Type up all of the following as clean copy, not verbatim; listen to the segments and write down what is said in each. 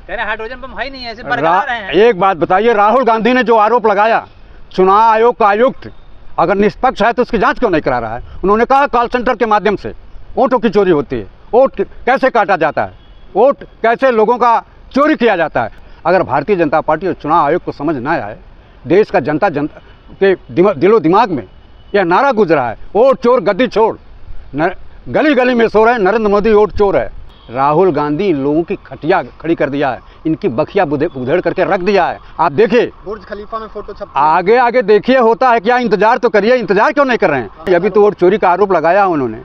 कह रहे hydrogen bomb है ही नहीं है, ऐसे बरकरार हैं। एक बात बताइए, राहुल गांधी ने जो आरोप लगाया चुनाव आयोग का आयुक्त अगर निष्पक्ष है तो उसकी जांच क्यों नहीं करा रहा है? उन्होंने कहा कॉल सेंटर के माध्यम से वोटों की चोरी होती है, वोट कैसे काटा जाता है, वोट कैसे लोगों का चोरी किया जाता है। अगर भारतीय जनता पार्टी और चुनाव आयोग को समझ ना आए, देश का जनता के दिलो दिमाग में यह नारा गुजरा है, वोट चोर गद्दी छोड़, गली गली में सो रहे नरेंद्र मोदी वोट चोर है। राहुल गांधी लोगों की खटिया खड़ी कर दिया है, इनकी बखिया उधेड़ करके रख दिया है। आप देखिए बुर्ज खलीफा में फोटो छप, आगे आगे देखिए होता है क्या, इंतजार तो करिए, इंतजार क्यों नहीं कर रहे हैं? अभी तो वोट चोरी का आरोप लगाया उन्होंने,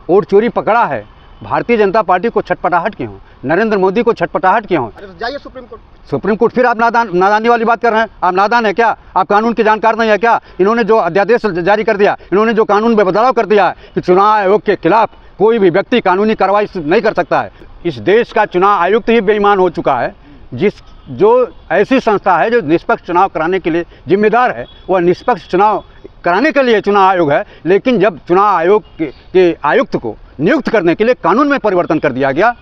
वोट चोरी पकड़ा है। भारतीय जनता पार्टी को छटपटाहट क्यों, नरेंद्र मोदी को छटपटाहट क्यों? जाइए सुप्रीम कोर्ट। सुप्रीम कोर्ट फिर आप नादानी वाली बात कर रहे हैं? आप नादान है क्या? आप कानून की जानकार नहीं है क्या? इन्होंने जो अध्यादेश जारी कर दिया, इन्होंने जो कानून में बदलाव कर दिया है कि चुनाव आयोग के खिलाफ कोई भी व्यक्ति कानूनी कार्रवाई नहीं कर सकता है। इस देश का चुनाव आयुक्त ही बेईमान हो चुका है। जो ऐसी संस्था है जो निष्पक्ष चुनाव कराने के लिए जिम्मेदार है, वह निष्पक्ष चुनाव कराने के लिए चुनाव आयोग है, लेकिन जब चुनाव आयोग के आयुक्त को नियुक्त करने के लिए कानून में परिवर्तन कर दिया गया,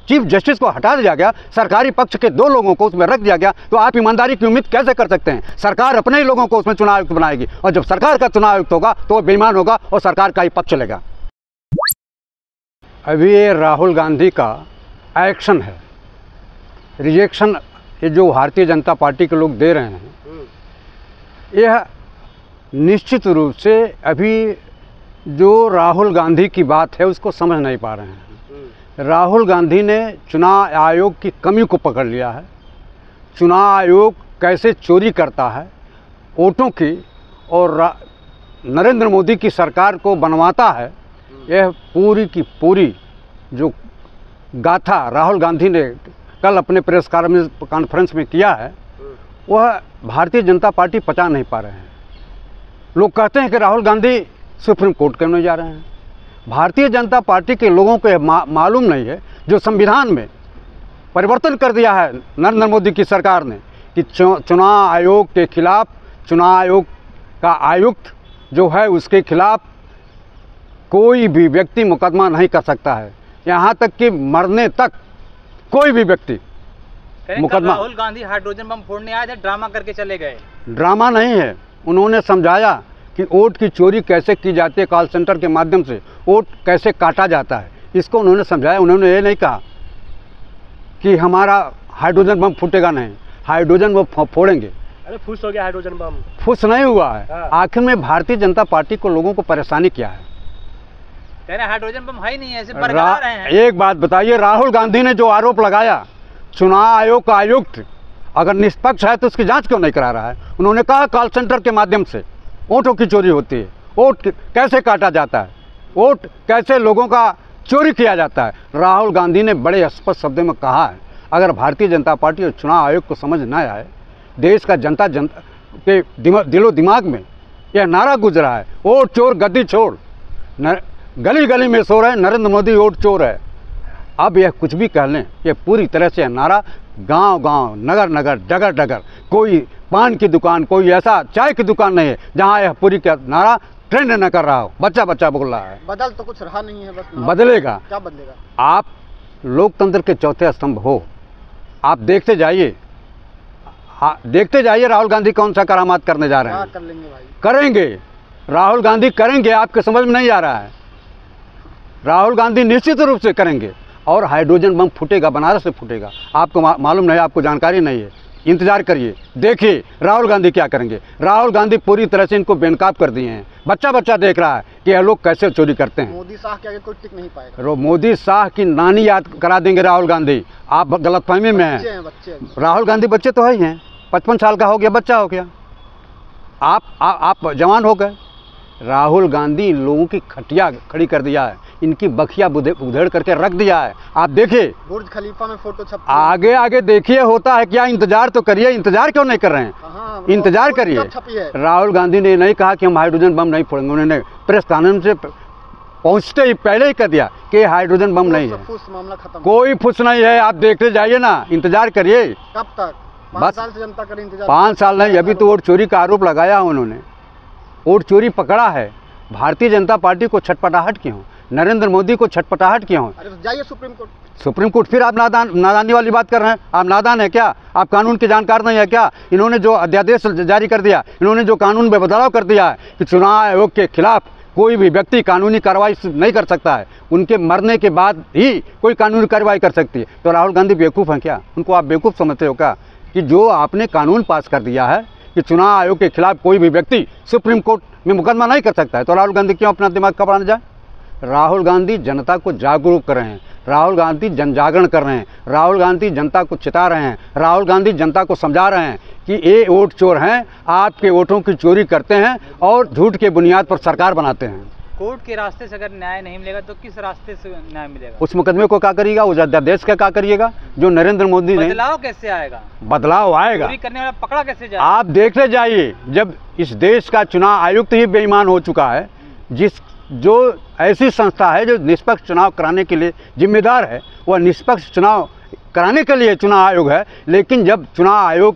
चीफ जस्टिस को हटा दिया गया, सरकारी पक्ष के 2 लोगों को उसमें रख दिया गया, तो आप ईमानदारी की उम्मीद कैसे कर सकते हैं? सरकार अपने ही लोगों को उसमें चुनाव आयुक्त बनाएगी, और जब सरकार का चुनाव आयुक्त होगा तो वो बेईमान होगा और सरकार का ही पक्ष लेगा। अभी ये राहुल गांधी का एक्शन है, रिजेक्शन, ये जो भारतीय जनता पार्टी के लोग दे रहे हैं, यह निश्चित रूप से अभी जो राहुल गांधी की बात है उसको समझ नहीं पा रहे हैं। राहुल गांधी ने चुनाव आयोग की कमी को पकड़ लिया है। चुनाव आयोग कैसे चोरी करता है वोटों की और नरेंद्र मोदी की सरकार को बनवाता है, यह पूरी की पूरी जो गाथा राहुल गांधी ने कल अपने प्रेस कॉन्फ्रेंस में किया है, वह भारतीय जनता पार्टी पचा नहीं पा रहे हैं। लोग कहते हैं कि राहुल गांधी सुप्रीम कोर्ट क्यों नहीं जा रहे हैं? भारतीय जनता पार्टी के लोगों को मालूम नहीं है, जो संविधान में परिवर्तन कर दिया है नरेंद्र मोदी की सरकार ने कि चुनाव आयोग के खिलाफ, चुनाव आयोग का आयुक्त जो है उसके खिलाफ कोई भी व्यक्ति मुकदमा नहीं कर सकता है, यहाँ तक कि मरने तक कोई भी व्यक्ति मुकदमा। राहुल गांधी हाइड्रोजन बम फोड़ने आए थे, ड्रामा करके चले गए। ड्रामा नहीं है, उन्होंने समझाया कि वोट की चोरी कैसे की जाती है, कॉल सेंटर के माध्यम से वोट कैसे काटा जाता है, इसको उन्होंने समझाया। उन्होंने ये नहीं कहा कि हमारा हाइड्रोजन बम फूटेगा, नहीं, हाइड्रोजन बम फोड़ेंगे। अरे फुस हो गया हाइड्रोजन बम, फुस नहीं हुआ है। आखिर में भारतीय जनता पार्टी को लोगों को परेशानी क्या है? कह रहे हाइड्रोजन बम है ही नहीं है, ऐसे बरकरार हैं। एक बात बताइए, राहुल गांधी ने जो आरोप लगाया चुनाव आयोग का आयुक्त अगर निष्पक्ष है तो उसकी जांच क्यों नहीं करा रहा है? उन्होंने कहा कॉल सेंटर के माध्यम से वोटों की चोरी होती है, वोट कैसे काटा जाता है, वोट कैसे लोगों का चोरी किया जाता है। राहुल गांधी ने बड़े स्पष्ट शब्दों में कहा है, अगर भारतीय जनता पार्टी और चुनाव आयोग को समझ ना आए, देश का जनता के दिलो दिमाग में यह नारा गुजरा है, वोट चोर गद्दी छोड़, गली गली में सो रहे नरेंद्र मोदी वोट चोर है। अब यह कुछ भी कह लें, यह पूरी तरह से नारा गांव गांव, नगर नगर, डगर डगर, कोई पान की दुकान, कोई ऐसा चाय की दुकान नहीं है जहां यह पूरी का नारा ट्रेंड न कर रहा हो, बच्चा बच्चा बोल रहा है। बदल तो कुछ रहा नहीं है, बस बदलेगा। क्या बदलेगा? आप लोकतंत्र के चौथे स्तंभ हो, आप देखते जाइए, देखते जाइए राहुल गांधी कौन सा करामात करने जा रहे हैं। कर लेंगे भाई, करेंगे, राहुल गांधी करेंगे, आपके समझ में नहीं आ रहा है। राहुल गांधी निश्चित रूप से करेंगे और हाइड्रोजन बम फूटेगा, बनारस से फूटेगा। आपको मालूम नहीं, आपको जानकारी नहीं है, इंतजार करिए, देखिए राहुल गांधी क्या करेंगे। राहुल गांधी पूरी तरह से इनको बेनकाब कर दिए हैं। बच्चा बच्चा देख रहा है कि यह लोग कैसे चोरी करते हैं। मोदी शाह के आगे कोई टिक नहीं पाएगा। मोदी शाह की नानी याद करा देंगे राहुल गांधी। आप गलतफहमी में हैं। राहुल गांधी बच्चे तो है ही हैं, 55 साल का हो गया, बच्चा हो गया, आप जवान हो गए। राहुल गांधी लोगों की खटिया खड़ी कर दिया है, इनकी बखिया उधेड़ करके रख दिया है। आप देखिए बुर्ज खलीफा में फोटो छप, आगे आगे देखिए होता है क्या, इंतजार तो करिए, इंतजार क्यों नहीं कर रहे हैं? इंतजार करिए। राहुल गांधी ने नहीं कहा कि हम हाइड्रोजन बम नहीं फोड़ेंगे, उन्होंने प्रेस कानून से पहुंचते ही पहले ही कर दिया कि हाइड्रोजन बम नहीं है, मामला खत्म, कोई फुस नहीं है। आप देखते जाइए ना, इंतजार करिए। कब तक? 5 साल से जनता करे इंतजार। 5 साल नहीं, अभी तो वोट चोरी का आरोप लगाया उन्होंने, वोट चोरी पकड़ा है। भारतीय जनता पार्टी को छटपटाहट क्यों, नरेंद्र मोदी को छटपटाहट क्यों है? अरे तो जाइए सुप्रीम कोर्ट। सुप्रीम कोर्ट फिर आप नादानी वाली बात कर रहे हैं। आप नादान है क्या? आप कानून की जानकार नहीं है क्या? इन्होंने जो अध्यादेश जारी कर दिया, इन्होंने जो कानून में बदलाव कर दिया है कि चुनाव आयोग के खिलाफ कोई भी व्यक्ति कानूनी कार्रवाई नहीं कर सकता है, उनके मरने के बाद ही कोई कानूनी कार्रवाई कर सकती है। तो राहुल गांधी बेवकूफ़ हैं क्या? उनको आप बेवकूफ़ समझते हो क्या कि जो आपने कानून पास कर दिया है कि चुनाव आयोग के खिलाफ कोई भी व्यक्ति सुप्रीम कोर्ट में मुकदमा नहीं कर सकता है, तो राहुल गांधी क्यों अपना दिमाग खपाने जाए? राहुल गांधी जनता को जागरूक कर रहे हैं, राहुल गांधी जन जागरण कर रहे हैं, राहुल गांधी जनता को चिता रहे हैं, राहुल गांधी जनता को समझा रहे हैं कि ये वोट चोर हैं, आपके वोटों की चोरी करते हैं और झूठ के बुनियाद पर सरकार बनाते हैं। कोर्ट के रास्ते से अगर न्याय नहीं मिलेगा तो किस रास्ते से न्याय मिलेगा? उस मुकदमे को क्या करिएगा? उस अध्यादेश का क्या करिएगा जो नरेंद्र मोदी ने? बदलाव कैसे आएगा? बदलाव आएगा, चोरी करने वाला पकड़ा कैसे जाएगा? आप देखते जाइए। जब इस देश का चुनाव आयुक्त ही बेईमान हो चुका है, जो ऐसी संस्था है जो निष्पक्ष चुनाव कराने के लिए जिम्मेदार है, वह निष्पक्ष चुनाव कराने के लिए चुनाव आयोग है, लेकिन जब चुनाव आयोग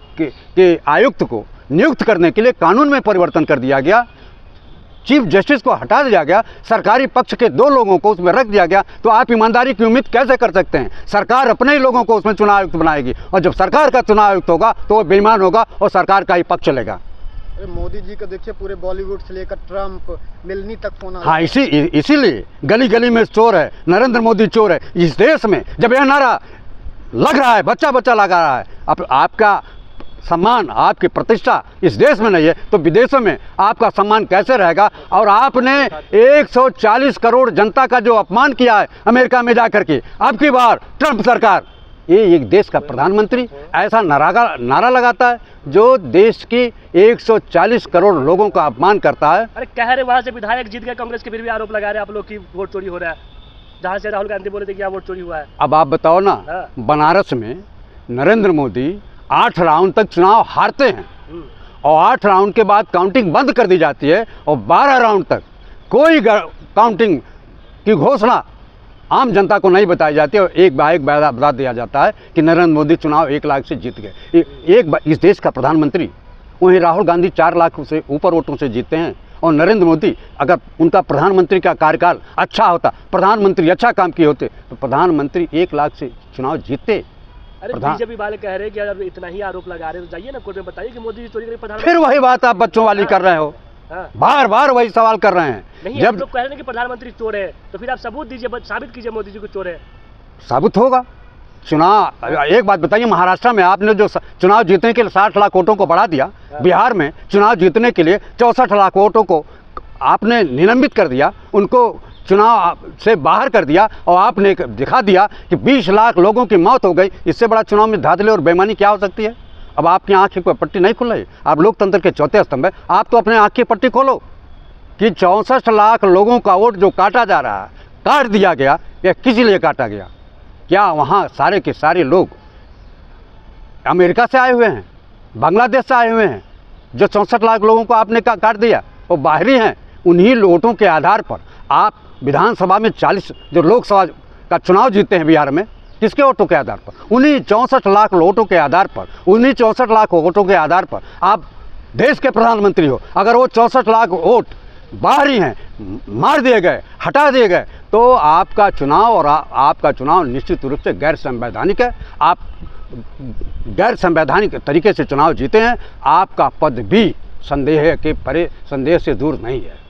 के आयुक्त को नियुक्त करने के लिए कानून में परिवर्तन कर दिया गया, चीफ जस्टिस को हटा दिया गया, सरकारी पक्ष के 2 लोगों को उसमें रख दिया गया, तो आप ईमानदारी की उम्मीद कैसे कर सकते हैं? सरकार अपने ही लोगों को उसमें चुनाव आयुक्त बनाएगी, और जब सरकार का चुनाव आयुक्त होगा तो वो बेईमान होगा और सरकार का ही पक्ष चलेगा। अरे मोदी जी को देखिए, पूरे बॉलीवुड से लेकर ट्रम्प, मेलनी तक फोन आ रहा हाँ, इसीलिए गली गली में चोर है, नरेंद्र मोदी चोर है। इस देश में जब यह नारा लग रहा है, बच्चा बच्चा लगा रहा है, अब आपका सम्मान, आपकी प्रतिष्ठा इस देश में नहीं है तो विदेशों में आपका सम्मान कैसे रहेगा? और आपने 140 करोड़ जनता का जो अपमान किया है अमेरिका में जाकर के, अब की बार ट्रंप सरकार, ये एक देश का प्रधानमंत्री ऐसा नारा लगाता है जो देश की 140 करोड़ लोगों का अपमान करता है। अरे कह रहे वहाँ से विधायक जीत गए कांग्रेस के, फिर भी आरोप लगा रहे आप लोग की वोट चोरी हो रहा है, जहाँ से राहुल गांधी बोले थे कि यहाँ वोट चोरी हुआ है। अब आप बताओ ना, बनारस में नरेंद्र मोदी 8 राउंड तक चुनाव हारते हैं और 8 राउंड के बाद काउंटिंग बंद कर दी जाती है और 12 राउंड तक कोई काउंटिंग की घोषणा आम जनता को नहीं बताई जाती और एक बता दिया जाता है कि नरेंद्र मोदी चुनाव 1 लाख से जीत गए। इस देश का प्रधानमंत्री, वहीं राहुल गांधी 4 लाख से ऊपर वोटों से जीतते हैं और नरेंद्र मोदी, अगर उनका प्रधानमंत्री का कार्यकाल अच्छा होता, प्रधानमंत्री अच्छा काम किए होते तो प्रधानमंत्री 1 लाख से चुनाव जीतते। अरे बीजेपी वाले कह रहे हैं कि अगर इतना ही आरोप लगा रहे हैं तो जाइए ना कोर्ट में बताइए कि मोदी जी चोरी करें प्रधानमंत्री। फिर वही बात आप बच्चों वाली कर रहे हो, बार बार वही सवाल कर रहे हैं। नहीं, जब लोग कह रहे हैं कि प्रधानमंत्री चोर है तो फिर आप सबूत दीजिए, साबित कीजिए मोदी जी को चोर है। साबित होगा चुनाव। एक बात बताइए, महाराष्ट्र में आपने जो चुनाव जीतने के लिए 60 लाख वोटों को बढ़ा दिया, बिहार में चुनाव जीतने के लिए 64 लाख वोटों को आपने निलंबित कर दिया, उनको चुनाव से बाहर कर दिया और आपने दिखा दिया कि 20 लाख लोगों की मौत हो गई। इससे बड़ा चुनाव में धांधली और बेईमानी क्या हो सकती है? अब आपकी आँख की पट्टी नहीं खुल रही, आप लोकतंत्र के चौथे स्तंभ है, आप तो अपने आँख की पट्टी खोलो कि 64 लाख लोगों का वोट जो काटा जा रहा है, काट दिया गया, यह किस लिए काटा गया? क्या वहाँ सारे के सारे लोग अमेरिका से आए हुए हैं, बांग्लादेश से आए हुए हैं? जो 64 लाख लोगों को आपने काट दिया वो बाहरी हैं। उन्हीं वोटों के आधार पर आप विधानसभा में 40 जो लोकसभा का चुनाव जीतते हैं बिहार में, किसके वोटों के आधार पर? उन्हीं 64 लाख वोटों के आधार पर, उन्हीं 64 लाख वोटों के आधार पर आप देश के प्रधानमंत्री हो। अगर वो 64 लाख वोट बाहरी हैं, मार दिए गए, हटा दिए गए, तो आपका चुनाव और आपका चुनाव निश्चित रूप से गैर संवैधानिक है। आप गैर संवैधानिक तरीके से चुनाव जीते हैं, आपका पद भी संदेह से दूर नहीं है।